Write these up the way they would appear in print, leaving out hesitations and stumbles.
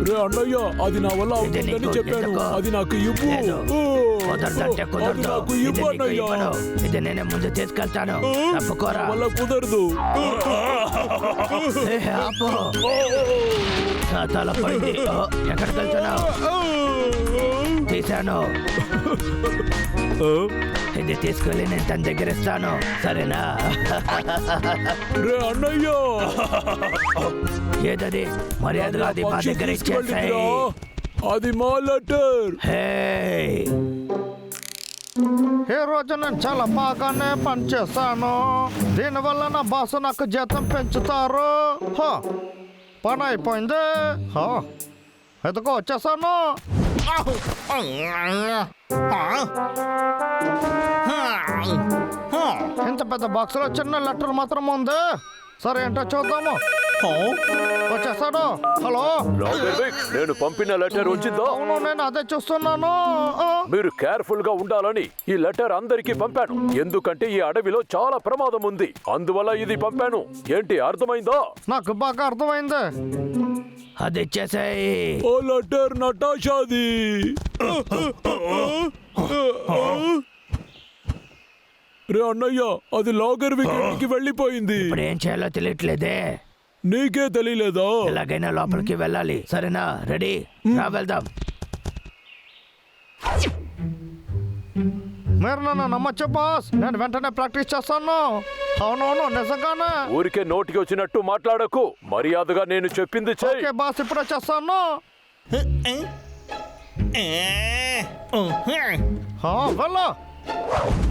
రే అన్నయ్య, అది నా వల్ల అవుతుందని చెప్పాను. అది నాకు ఇవ్వు. కుదరదంటే కుదరదు. నాకు ఇవ్వు అన్నయ్య. ఇది నేనే ముందు తీసుకెళ్తాను. తప్పుకోరా. వల్ల కుదరదు. ఆపు. నా తల పడింది. ఎక్కడికి వెళ్తున్నావు? తీశాను. ఇది తీసుకెళ్ళి నేను తన దగ్గర ఇస్తాను, సరేనా? రే అన్నయ్య, ఏదది? మర్యాదగా అది మా దగ్గర ఇచ్చేసాయి. అది మా లెటర్. ఈ రోజు నేను చాలా బాగానే పనిచేస్తాను. దీనివల్ల నా బాసు నాకు జీతం పెంచుతారు. పని అయిపోయింది. ఎదుగో వచ్చేసాను. ఇంత పెద్ద బాక్స్ లో చిన్న లెటర్ మాత్రం ఉంది. సరే ఏంటో చూద్దాము. వచ్చేసాడు. హలో, నేను పంపిన లెటర్ వచ్చిందా? అవును, నేను అదే చూస్తున్నాను. మీరు కేర్ఫుల్ గా ఉండాలని ఈ లెటర్ అందరికీ పంపాను. ఎందుకంటే ఈ అడవిలో చాలా ప్రమాదం ఉంది, అందువల్ల ఇది పంపాను. ఏంటి అర్థమైందా? నాకు బాగా అర్థమైంది. అది ఇచ్చేసాయి. O letter నటాషాది. రే అన్నయ్య, అది లాగర్ వికెట్కి వెళ్ళిపోయింది. ఇప్పుడు ఏం చేయాలో తెలియట్లేదే. నీకే తెలియలేదా? ఎలాగైనా లోపలికి వెళ్ళాలి, సరేనా? రెడీ, రా వెళ్దాం. మీరు నన్ను నమ్మచ్చు బాస్, నేను వెంటనే ప్రాక్టీస్ చేస్తాను. అవునవును, నిజంగానే. ఊరికే నోటికి వచ్చినట్టు మాట్లాడకు. మర్యాదగా నేను చెప్పింది చెయ్యి. ఓకే బాస్, ఇప్పుడే చేస్తాను. వెళ్ళు,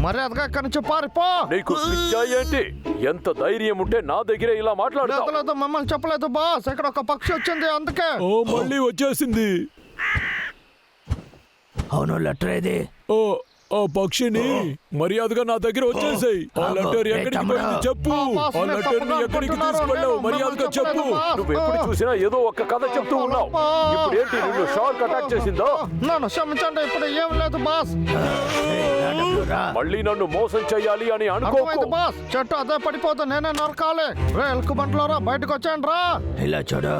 మర్యాదగా ఇక్కడి నుంచి పారిపో. నీకు పిచ్చా ఏంటి? ఎంత ధైర్యం ఉంటే నా దగ్గరే ఇలా మాట్లాడతావు? లేదు, మిమ్మల్ని చెప్పలేదు బాస్. ఇక్కడ ఒక పక్షి వచ్చింది, అందుకే. ఓ మళ్ళీ వచ్చేసింది. అవును, లెటర్ ఏది? ఆ పక్షిని మర్యాదగా నా దగ్గర వచ్చేసాయి. ఆ లెటర్ ఎక్కడికి పోయింది చెప్పు. ఆ లెటర్ ని ఎక్కడికి తీసుకెళ్ళావు? మర్యాదగా చెప్పు. నువ్వు ఎప్పుడు చూసినా ఏదో ఒక కథ చెప్తూ ఉన్నావు. ఇప్పుడు ఏంటి, నిన్ను షార్క్ అటాక్ చేసిందా? నన్ను క్షమించండి, ఇప్పుడు ఏం లేదు బాస్. మళ్ళీ నన్ను మోసం చెయ్యాలి అని అనుకోకు బాస్. చెట్టు అదే పడిపోతా, నేనే నరకాలి. రే ఎలుకబంట్లోరా, బయటకు వచ్చాను రా. ఇలా చూడు,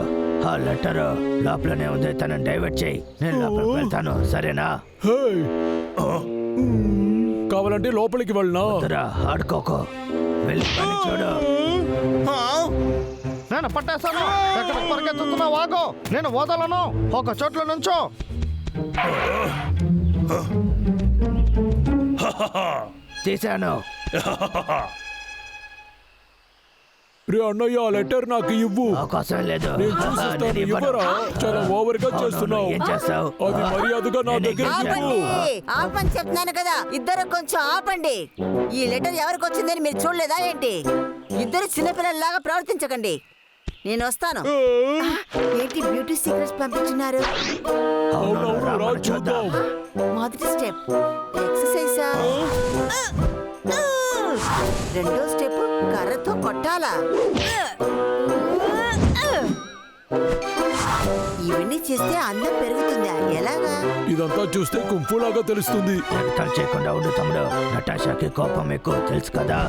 ఆ లెటర్ లోపలనే ఉంది. తనని డైవర్ట్ చేయి, నేను లోపలికి వెళ్తాను, సరేనా? కావాలంటే లోపలికి వెళ్ళనా? ఆడుకోకో, వెళ్ళి పని చూడు. నేను పట్టేస్తాను. ఎక్కడ పరిగెత్తుతున్నా వాగో, నేను వదలను. ఒక చోట్ల నుంచో. తీశాను. రే అన్నయ్య, ఆ లెటర్ నాకు ఇవ్వు. అవకాశం లేదు. నేను చూసిస్తాను, ఇవ్వరా? చాలా ఓవర్ గా చేస్తున్నావు. ఏం చేస్తావు? అది మర్యాదగా నా దగ్గర ఇవ్వు. ఆపని చెప్తున్నాను కదా, ఇద్దరు కొంచెం ఆపండి. ఈ లెటర్ ఎవరికి వచ్చిందని మీరు చూడలేదా ఏంటి? ఇద్దరు చిన్నపిల్లల్లాగా ప్రవర్తించకండి. నేను వస్తాను. ఏంటి బ్యూటీ సీక్రెట్స్ పంపించున్నారు? చూద్దాం. మొదటి స్టెప్ ఎక్సర్సైజా, రెండో స్టెప్ కర్రతో కొట్టాలా. ఇవన్నీ చేస్తే అందం పెరుగుతుందా? ఎలాగా? ఇదంతా చూస్తే కుంఫులాగా తెలుస్తుంది. ఎంకల్ చేయకుండా ఉండు తమ్ముడు. నటాషాకి కోపం ఎక్కువ, తెలుసు కదా.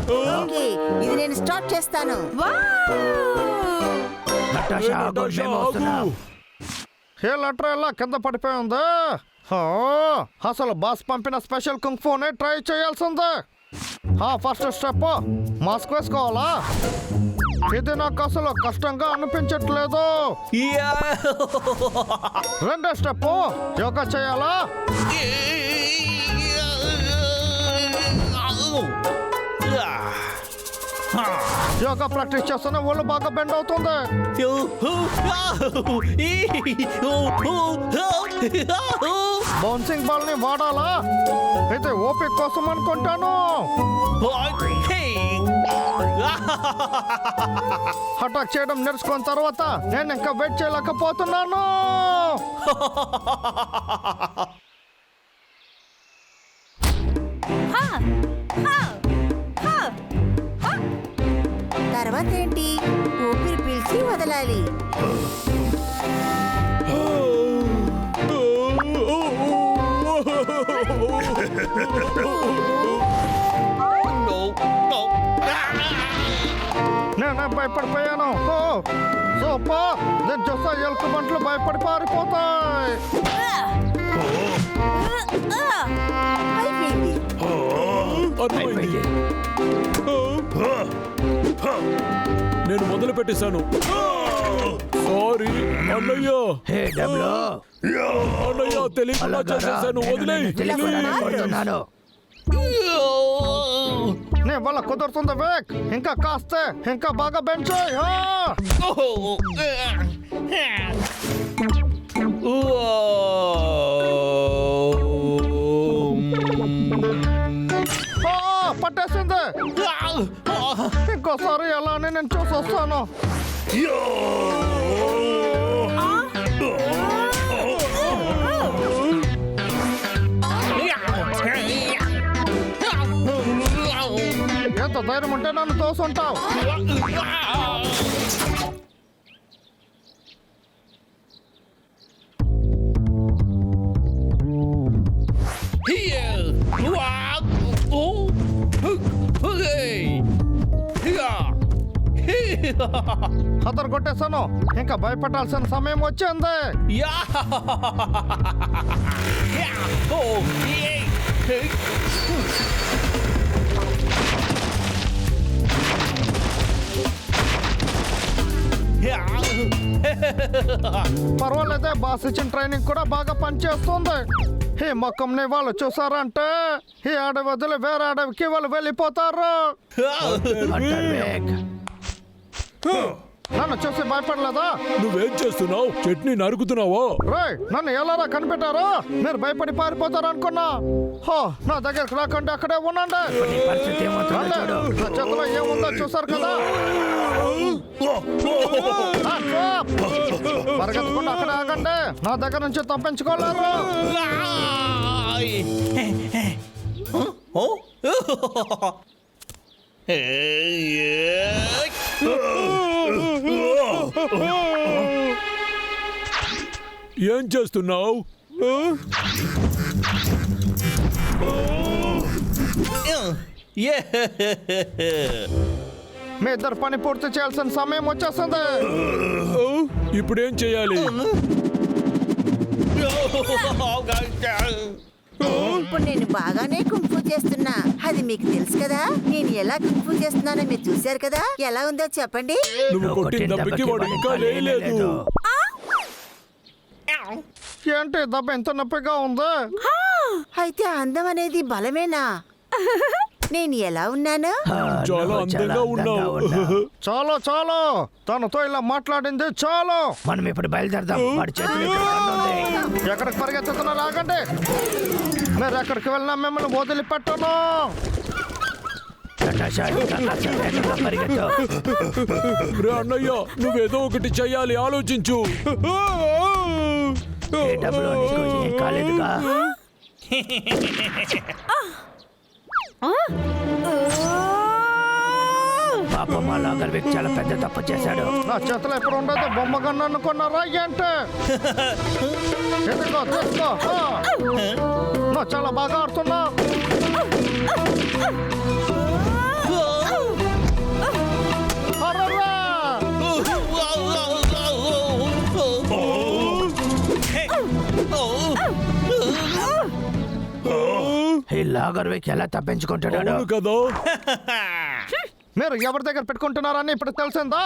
ఓకే, ఇది నేను స్టార్ట్ చేస్తాను. నటాషా, మేము వస్తున్నాం. ఏ లెటర్ ఎలా కింద పడిపోయి ఉంది? అసలు బాస్ పంపిన స్పెషల్ కుంగ్ఫూనే ట్రై చేయాల్సిందే. ఫస్ట్ స్టెప్ మాస్క్ వేసుకోవాలా? ఇది నాకు అసలు కష్టంగా అనిపించట్లేదు. రెండో స్టెప్ యోగా చేయాలా? యోగా ప్రాక్టీస్ చేస్తేనే ఒళ్ళు బాగా బెండ్ అవుతుంది. బౌన్సింగ్ బాల్ ని వాడాలా? అయితే ఓపిక కోసం అనుకుంటాను. అటాక్ చేయడం నేర్చుకున్న తర్వాత నేను ఇంకా వెయిట్ చేయలేకపోతున్నాను. తర్వాత ఏంటి? ఊపిరి పీల్చి వదలాలి. నేనే భయపడిపోయాను. ఓ సూపర్, నేను చూస్తా ఎలుక బంట్లు భయపడి పారిపోతాయి. అయిపోయింది. అర్థమైంది. నేను మొదలు పెట్టేశాను. సారీ అన్నయ్య. హే డబ్లు, అన్నయ్య తెలియకుండా చేసేసాను, వదిలేయ్. కొడుతున్నాను. నీ వల్ల కుదురుతుంది వేక్. ఇంకా కాస్తే ఇంకా బాగా బెంచ్ చేయి. పట్టేసింది. ఇంకోసారి ఎలా అని నేను చూసి వస్తాను. ఎంత ధైర్యం ఉంటే నన్ను తోసుంటావు. అతను కొట్టేశాను. ఇంకా భయపడాల్సిన సమయం వచ్చింది. పర్వాలేదే, బాస్ ఇచ్చిన ట్రైనింగ్ కూడా బాగా పనిచేస్తుంది. ఈ మొక్కంని వాళ్ళు చూసారంటే ఈ అడవి వదిలి వేరే అడవికి వాళ్ళు వెళ్ళిపోతారు. నన్ను చూసి భయపడలేదా? నువ్వేం చేస్తున్నావు? చట్నీ నరుకుతున్నావా? రేయ్, నన్ను ఎలారా కనిపెట్టారు? మీరు భయపడి పారిపోతారు అనుకున్నా. హో, నా దగ్గరకు రాకండి, అక్కడే ఉండండి. పరిస్థితి ఏమవుతుందో రండి. చూడు. నా చేతిలో ఏముందో చూసారు కదా. పరిగెత్తకుండా అక్కడే ఆగండి. నా దగ్గర నుంచి తప్పించుకోలేరు. ఏం చేస్తున్నావు? మీ ఇద్దరు పని పూర్తి చేయాల్సిన సమయం వచ్చేస్తుంది. ఇప్పుడేం చేయాలి? ఇప్పుడు నేను బాగానే కుంఫు చేస్తున్నా, అది మీకు తెలుసు కదా. నేను ఎలా కుంఫు చేస్తున్నానో మీరు చూశారు కదా. ఎలా ఉందో చెప్పండి. నువ్వు కొట్టిన దెబ్బకి వాడు ఇంకా లేయలేదు. ఏంటి దెబ్బ ఎంత నొప్పిగా ఉంది? అయితే అందం అనేది బలమేనా? నేను ఎలా ఉన్నాను? చాలా అందంగా ఉన్నావు. చాలు చాలు, తనతో ఇలా మాట్లాడింది చాలు. మనం ఇప్పుడు బయలుదేరదాం. వాడి చేతులు ఇక్కడ కన్ను ఉంది. ఎక్కడికి పరిగెత్తుతున్నా ఆగండి. మీరు ఎక్కడికి వెళ్ళినా మిమ్మల్ని వదిలిపెట్టను. నటాషా, నటాషా, వేగంగా పరిగెత్తు. రే అన్నయ్య, నువ్వేదో ఒకటి చెయ్యాలి, ఆలోచించు. ఏ డబ్బులు నీకు ఏం కాలేదుగా? పాపం మా లాగర్ వ్యక్తి చాలా పెద్ద తప్పు చేశాడు. నా చేతిలో ఎప్పుడు ఉండదు బొమ్మగా అనుకున్నారా ఏంటి? ఎదుగో తీసుకో. నువ్వు చాలా బాగా ఆడుతున్నా. అరెరే! ఈ లాగర్ వ్యక్తి ఎలా తప్పించుకుంటున్నాడు? అవును కదా. మీరు ఎవరి దగ్గర పెట్టుకుంటున్నారని ఇప్పుడు తెలిసిందా?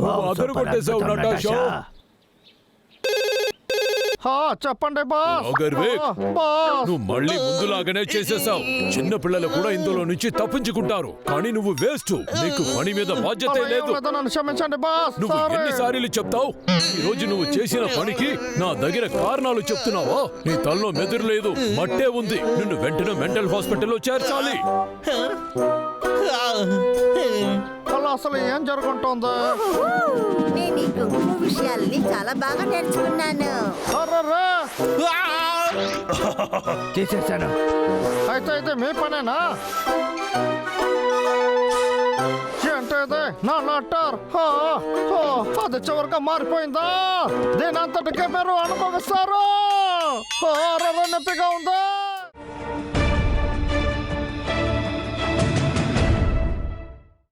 వావ్, అదరు సూపర్, కొట్టేశావు అద్భుతం, నటాషా. చెప్పండి బాస్. Logger Wake. బాస్, నువ్వు మళ్ళీ ముందులాగానే చేసేసావు. చిన్న పిల్లలు కూడా ఇందులో నుంచి తప్పించుకుంటారు, కానీ నువ్వు వేస్ట్. నీకు పని మీద బాధ్యత అలా ఏం లేదు. లేదు, నన్ను క్షమించండి బాస్. నువ్వు సారీ. ఎన్నిసార్లు చెప్తావు? ఈ రోజు నువ్వు చేసిన పనికి నా దగ్గర కారణాలు చెప్తున్నావా? నీ తలలో మెదడు లేదు, మట్టే ఉంది. నిన్ను వెంటనే మెంటల్ హాస్పిటల్లో చేర్చాలి. అలా అసలు ఏం జరుగుతుందో? నేను ఈ కుంకుమ విషయాల్ని చాలా బాగా నేర్చుకున్నాను. అరెరే! తీసేశాను. అయితే మీ పనేనా? ఏంటి ఇది నా లెటర్ అది చివరిగా మారిపోయిందా దీని అంతటికే మీరు అనుభవిస్తారు నొప్పిగా ఉందా